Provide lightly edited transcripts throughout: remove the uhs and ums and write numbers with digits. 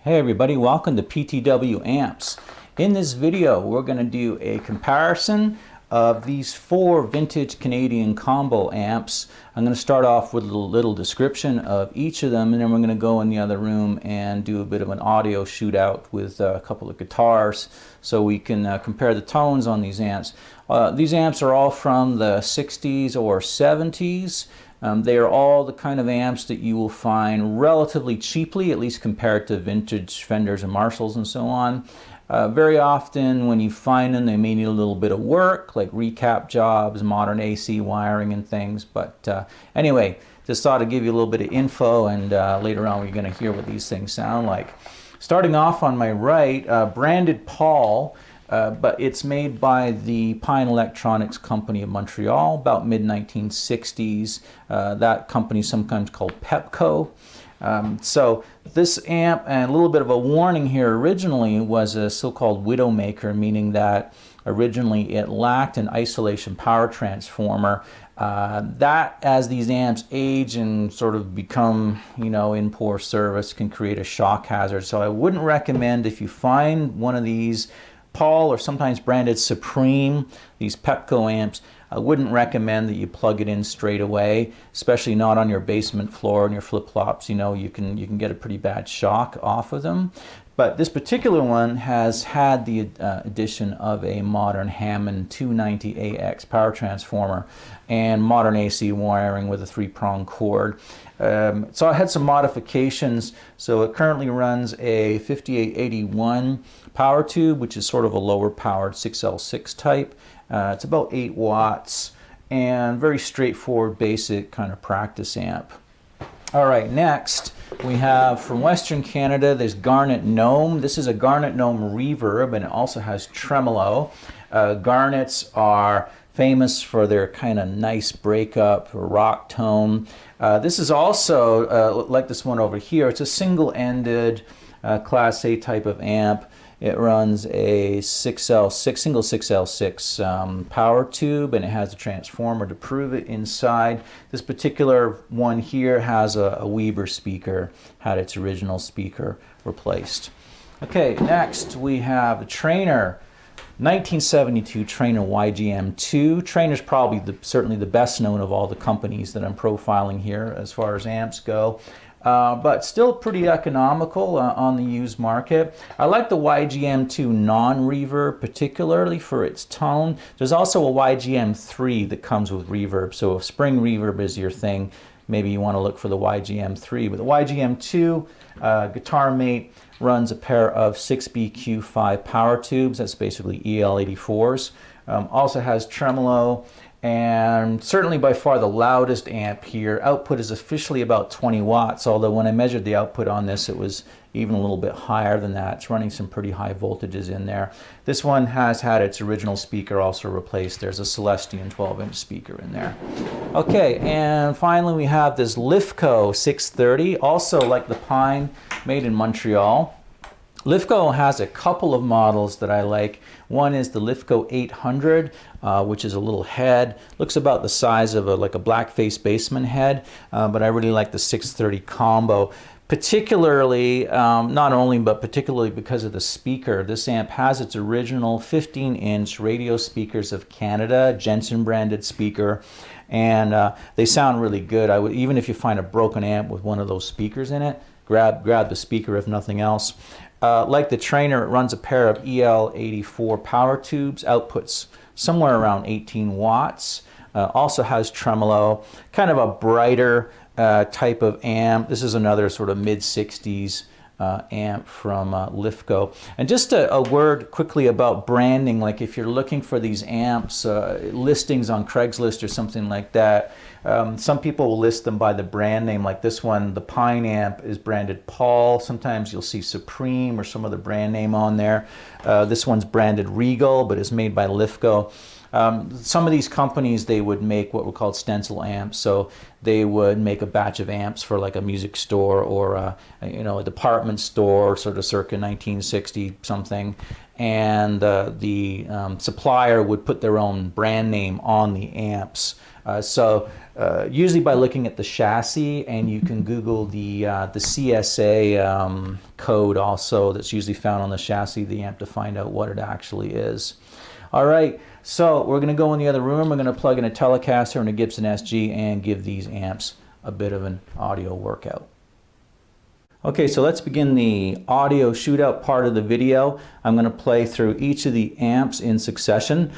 Hey everybody, welcome to PTW Amps. In this video we're going to do a comparison of these four vintage Canadian combo amps. I'm going to start off with a little description of each of them, and then we're going to go in the other room and do a bit of an audio shootout with a couple of guitars so we can compare the tones on these amps. These amps are all from the 60s or 70s. They are all the kind of amps that you will find relatively cheaply, at least compared to vintage Fenders and Marshalls and so on. Very often when you find them, they may need a little bit of work, like recap jobs, modern AC wiring and things. But anyway, just thought I'd give you a little bit of info, and later on we're going to hear what these things sound like. Starting off on my right, branded Paul. But it's made by the Pine Electronics Company of Montreal, about mid-1960s. That company is sometimes called Pepco. So this amp, and a little bit of a warning here, originally was a so-called widowmaker, meaning that originally it lacked an isolation power transformer. That, as these amps age and sort of become, in poor service, can create a shock hazard. So I wouldn't recommend, if you find one of these Paul, or sometimes branded Supreme, these Pepco amps, I wouldn't recommend that you plug it in straight away, especially not on your basement floor and your flip-flops. You can get a pretty bad shock off of them. But this particular one has had the addition of a modern Hammond 290AX power transformer and modern AC wiring with a 3-prong cord. So I had some modifications. So it currently runs a 5881 power tube, which is sort of a lower powered 6L6 type. It's about 8 watts and very straightforward, basic kind of practice amp. All right, next we have from Western Canada, there's Garnet Gnome. This is a Garnet Gnome Reverb, and it also has tremolo. Garnets are famous for their kind of nice breakup rock tone. This is also, like this one over here, it's a single-ended Class A type of amp. It runs a single 6L6 power tube, and it has a transformer to prove it inside. This particular one here has a Weber speaker, had its original speaker replaced. Okay, next we have the Traynor 1972 Traynor YGM-2. Traynor's probably certainly the best known of all the companies that I'm profiling here as far as amps go. But still pretty economical on the used market. I like the YGM-2 non-reverb, particularly for its tone. There's also a YGM-3 that comes with reverb, so if spring reverb is your thing, maybe you want to look for the YGM-3. But the YGM-2 Guitar Mate runs a pair of 6BQ5 power tubes. That's basically EL84s. Also has tremolo, and certainly by far the loudest amp here. Output is officially about 20 watts, although when I measured the output on this, it was even a little bit higher than that. It's running some pretty high voltages in there. This one has had its original speaker also replaced. There's a Celestion 12-inch speaker in there. Okay, and finally we have this Lifco 630, also like the Pine, made in Montreal. Lifco has a couple of models that I like. One is the Lifco 800, which is a little head. Looks about the size of like a blackface bassman head, but I really like the 630 combo. Particularly, not only, but particularly because of the speaker. This amp has its original 15-inch Radio Speakers of Canada, Jensen branded speaker, and they sound really good. Even if you find a broken amp with one of those speakers in it, grab the speaker if nothing else. Like the Traynor, it runs a pair of EL84 power tubes, outputs somewhere around 18 watts. Also has tremolo, kind of a brighter type of amp. This is another sort of mid-60s amp from Lifco. And just a word quickly about branding, like if you're looking for these amps, listings on Craigslist or something like that, some people will list them by the brand name. Like this one, the Pine amp, is branded Paul. Sometimes you'll see Supreme or some other brand name on there. This one's branded Regal, but is made by Lifco. Some of these companies, they would make what were called stencil amps. So they would make a batch of amps for like a music store or a department store, sort of circa 1960 something, and the supplier would put their own brand name on the amps. Usually by looking at the chassis, and you can Google the CSA code also that's usually found on the chassis of the amp to find out what it actually is. All right, so we're going to go in the other room. We're going to plug in a Telecaster and a Gibson SG and give these amps a bit of an audio workout. Okay, so let's begin the audio shootout part of the video. I'm going to play through each of the amps in succession,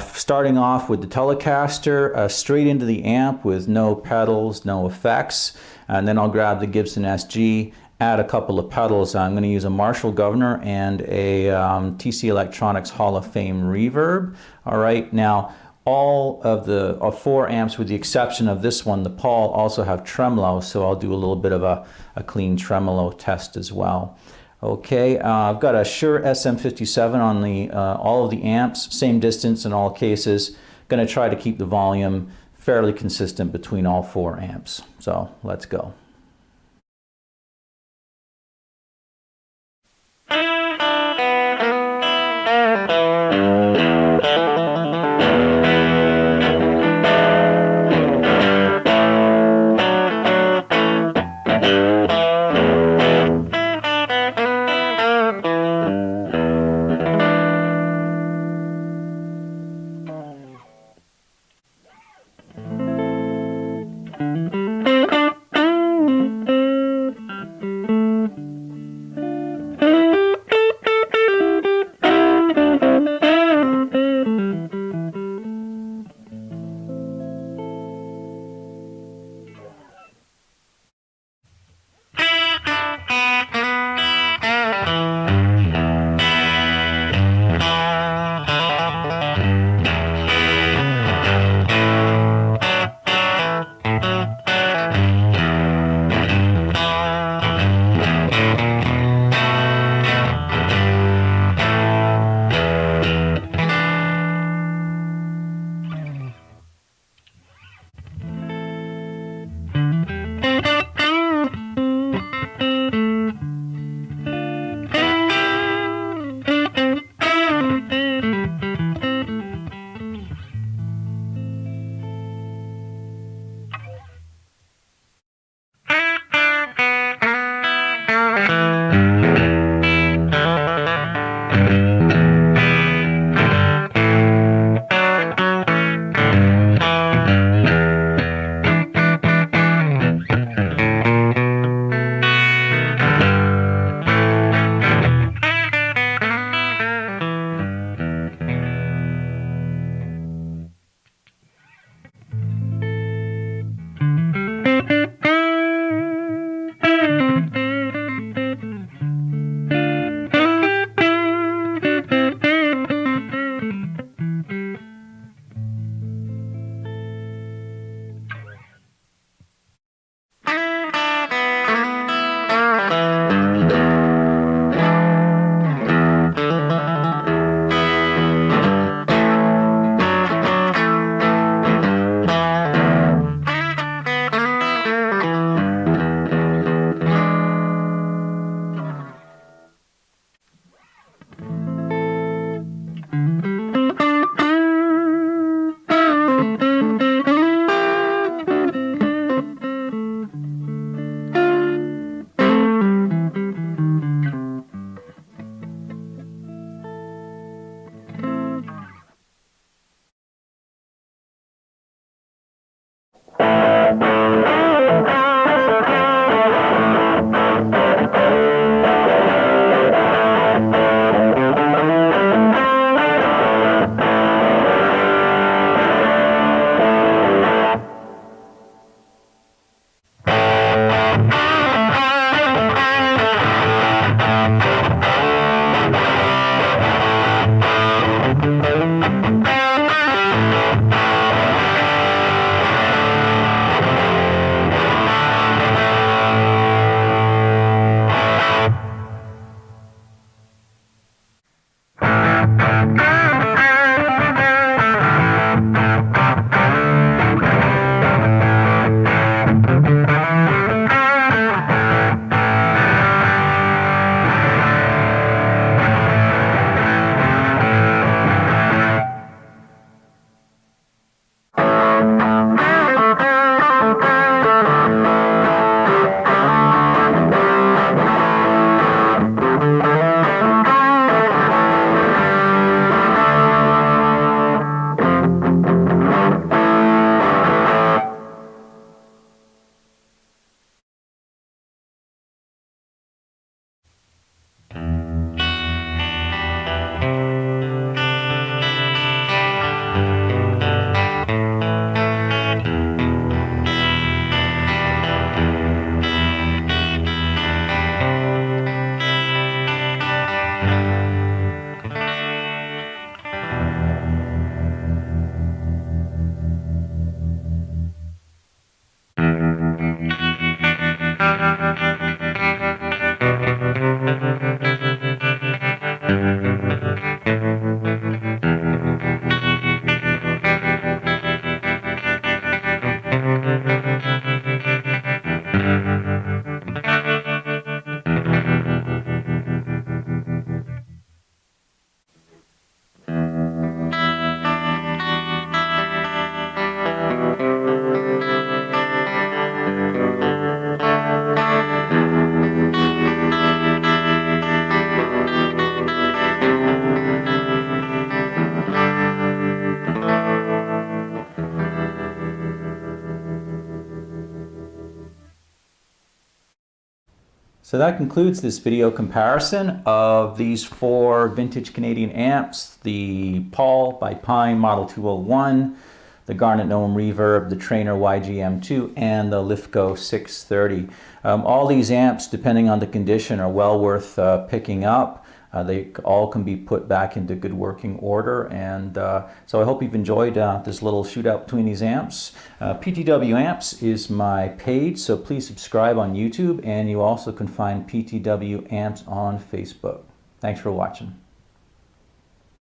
starting off with the Telecaster, straight into the amp with no pedals, no effects, and then I'll grab the Gibson SG, add a couple of pedals. I'm going to use a Marshall Governor and a TC Electronics Hall of Fame reverb. All right, now all of the 4 amps, with the exception of this one, the Paul, also have tremolo, so I'll do a little bit of a clean tremolo test as well. Okay, I've got a Shure SM57 on the all of the amps, same distance in all cases. Going to try to keep the volume fairly consistent between all 4 amps. So let's go. So that concludes this video comparison of these 4 vintage Canadian amps, the Paul by Pine Model 201, the Garnet Gnome Reverb, the Traynor YGM-2, and the Lifco 630. All these amps, depending on the condition, are well worth picking up. They all can be put back into good working order, and so I hope you've enjoyed this little shootout between these amps. PTW Amps is my page, so please subscribe on YouTube, and you also can find PTW Amps on Facebook. Thanks for watching.